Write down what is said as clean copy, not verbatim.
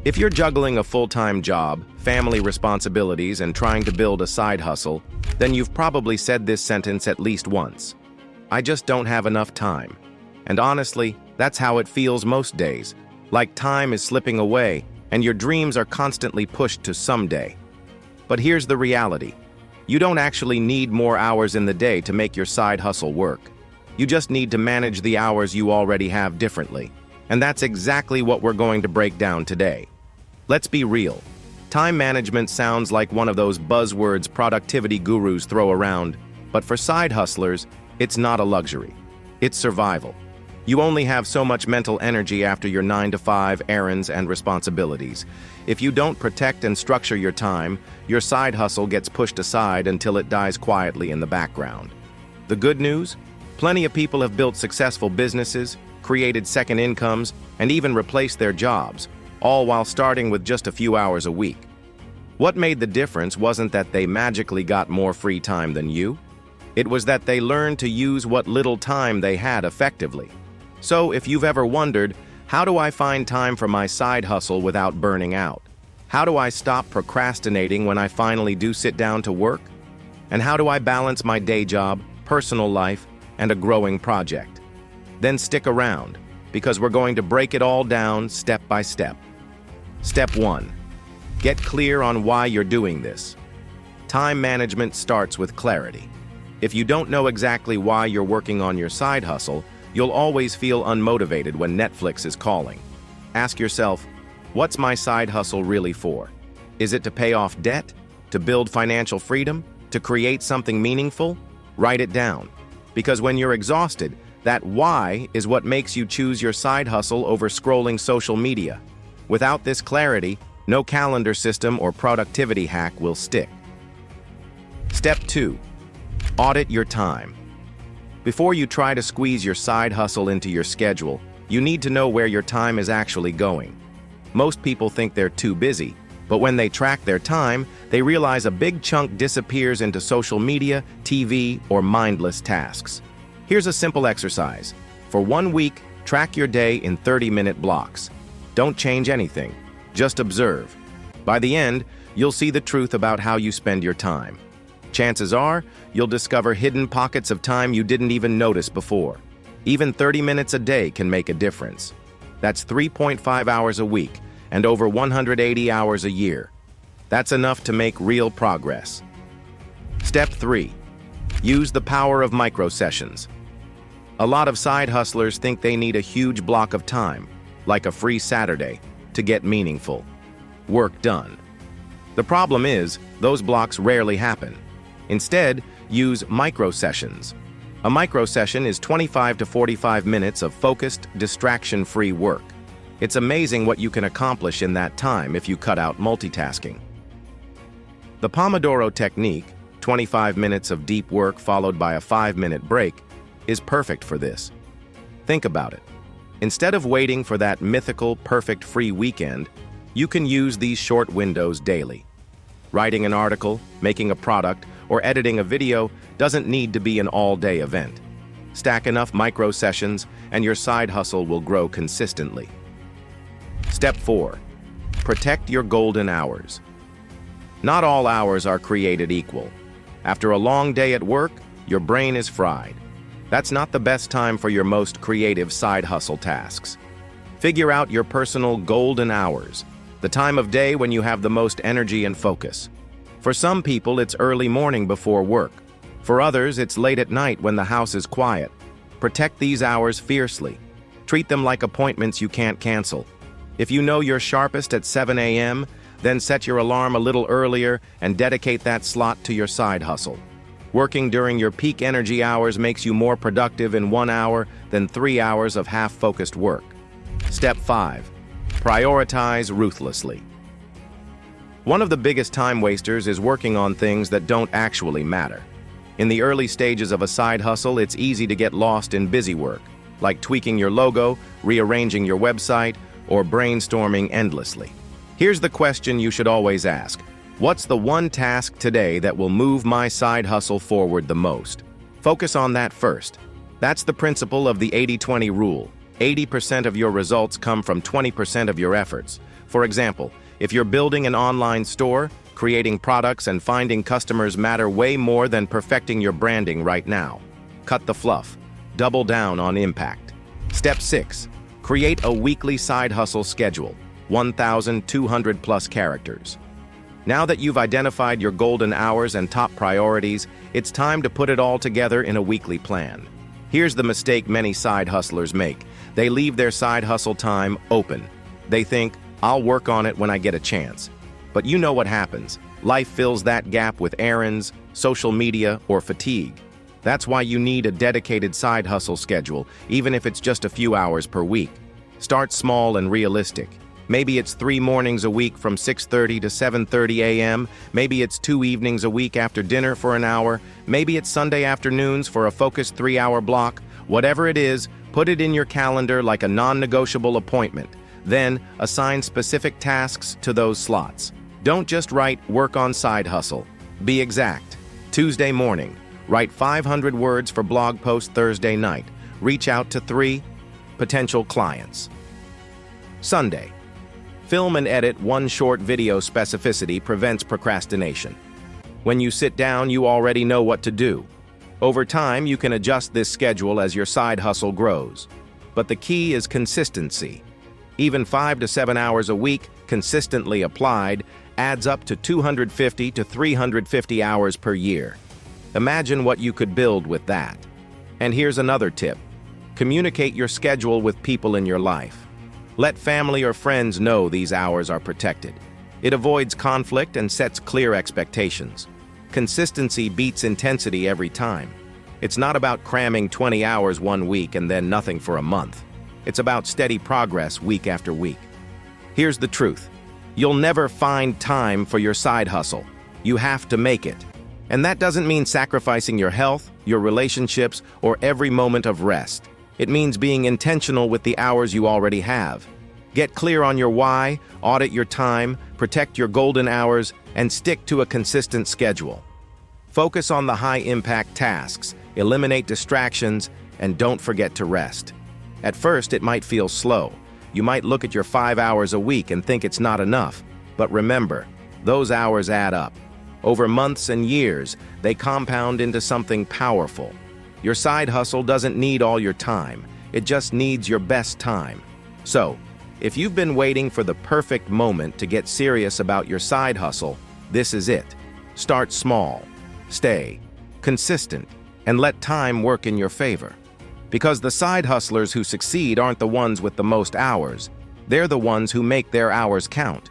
If you're juggling a full-time job, family responsibilities, and trying to build a side hustle, then you've probably said this sentence at least once. I just don't have enough time. And honestly, that's how it feels most days. Like time is slipping away, and your dreams are constantly pushed to someday. But here's the reality. You don't actually need more hours in the day to make your side hustle work. You just need to manage the hours you already have differently. And that's exactly what we're going to break down today. Let's be real. Time management sounds like one of those buzzwords productivity gurus throw around, but for side hustlers, it's not a luxury. It's survival. You only have so much mental energy after your 9-to-5 errands and responsibilities. If you don't protect and structure your time, your side hustle gets pushed aside until it dies quietly in the background. The good news? Plenty of people have built successful businesses, created second incomes, and even replaced their jobs, all while starting with just a few hours a week. What made the difference wasn't that they magically got more free time than you. It was that they learned to use what little time they had effectively. So if you've ever wondered, how do I find time for my side hustle without burning out? How do I stop procrastinating when I finally do sit down to work? And how do I balance my day job, personal life, and a growing project? Then stick around, because we're going to break it all down step by step. Step 1. Get clear on why you're doing this. Time management starts with clarity. If you don't know exactly why you're working on your side hustle, you'll always feel unmotivated when Netflix is calling. Ask yourself, what's my side hustle really for? Is it to pay off debt? To build financial freedom? To create something meaningful? Write it down. Because when you're exhausted, that why is what makes you choose your side hustle over scrolling social media. Without this clarity, no calendar system or productivity hack will stick. Step 2. Audit your time. Before you try to squeeze your side hustle into your schedule, you need to know where your time is actually going. Most people think they're too busy, but when they track their time, they realize a big chunk disappears into social media, TV, or mindless tasks. Here's a simple exercise. For 1 week, track your day in 30-minute blocks. Don't change anything. Just observe. By the end, you'll see the truth about how you spend your time. Chances are, you'll discover hidden pockets of time you didn't even notice before. Even 30 minutes a day can make a difference. That's 3.5 hours a week and over 180 hours a year. That's enough to make real progress. Step 3. Use the power of micro-sessions. A lot of side hustlers think they need a huge block of time, like a free Saturday, to get meaningful work done. The problem is, those blocks rarely happen. Instead, use micro-sessions. A micro-session is 25 to 45 minutes of focused, distraction-free work. It's amazing what you can accomplish in that time if you cut out multitasking. The Pomodoro technique, 25 minutes of deep work followed by a 5-minute break, is perfect for this. Think about it. Instead of waiting for that mythical, perfect free weekend, you can use these short windows daily. Writing an article, making a product, or editing a video doesn't need to be an all-day event. Stack enough micro-sessions, and your side hustle will grow consistently. Step 4. Protect your golden hours. Not all hours are created equal. After a long day at work, your brain is fried. That's not the best time for your most creative side hustle tasks. Figure out your personal golden hours, the time of day when you have the most energy and focus. For some people, it's early morning before work. For others, it's late at night when the house is quiet. Protect these hours fiercely. Treat them like appointments you can't cancel. If you know you're sharpest at 7 a.m., then set your alarm a little earlier and dedicate that slot to your side hustle. Working during your peak energy hours makes you more productive in 1 hour than 3 hours of half-focused work. Step 5. Prioritize ruthlessly. One of the biggest time wasters is working on things that don't actually matter. In the early stages of a side hustle, it's easy to get lost in busy work, like tweaking your logo, rearranging your website, or brainstorming endlessly. Here's the question you should always ask. What's the one task today that will move my side hustle forward the most? Focus on that first. That's the principle of the 80-20 rule. 80% of your results come from 20% of your efforts. For For example, if you're building an online store, creating products and finding customers matter way more than perfecting your branding right now. Cut the fluff. Double down on impact. Step 6. Create a weekly side hustle schedule, 1,200 plus characters. Now that you've identified your golden hours and top priorities, it's time to put it all together in a weekly plan. Here's the mistake many side hustlers make. They leave their side hustle time open. They think, I'll work on it when I get a chance. But you know what happens. Life fills that gap with errands, social media, or fatigue. That's why you need a dedicated side hustle schedule, even if it's just a few hours per week. Start small and realistic. Maybe it's 3 mornings a week from 6:30 to 7:30 a.m. Maybe it's 2 evenings a week after dinner for an hour. Maybe it's Sunday afternoons for a focused 3-hour block. Whatever it is, put it in your calendar like a non-negotiable appointment. Then, assign specific tasks to those slots. Don't just write work on side hustle. Be exact. Tuesday morning, write 500 words for blog post Thursday night. Reach out to 3 potential clients. Sunday, film and edit 1 short video. Specificity prevents procrastination. When you sit down, you already know what to do. Over time, you can adjust this schedule as your side hustle grows. But the key is consistency. Even 5 to 7 hours a week, consistently applied, adds up to 250 to 350 hours per year. Imagine what you could build with that. And here's another tip. Communicate your schedule with people in your life. Let family or friends know these hours are protected. It avoids conflict and sets clear expectations. Consistency beats intensity every time. It's not about cramming 20 hours one week and then nothing for a month. It's about steady progress week after week. Here's the truth. You'll never find time for your side hustle. You have to make it. And that doesn't mean sacrificing your health, your relationships, or every moment of rest. It means being intentional with the hours you already have. Get clear on your why, audit your time, protect your golden hours, and stick to a consistent schedule. Focus on the high-impact tasks, eliminate distractions, and don't forget to rest. At first, it might feel slow. You might look at your 5 hours a week and think it's not enough. But remember, those hours add up. Over months and years, they compound into something powerful. Your side hustle doesn't need all your time. It just needs your best time. So, if you've been waiting for the perfect moment to get serious about your side hustle, this is it. Start small, stay consistent, and let time work in your favor. Because the side hustlers who succeed aren't the ones with the most hours. They're the ones who make their hours count.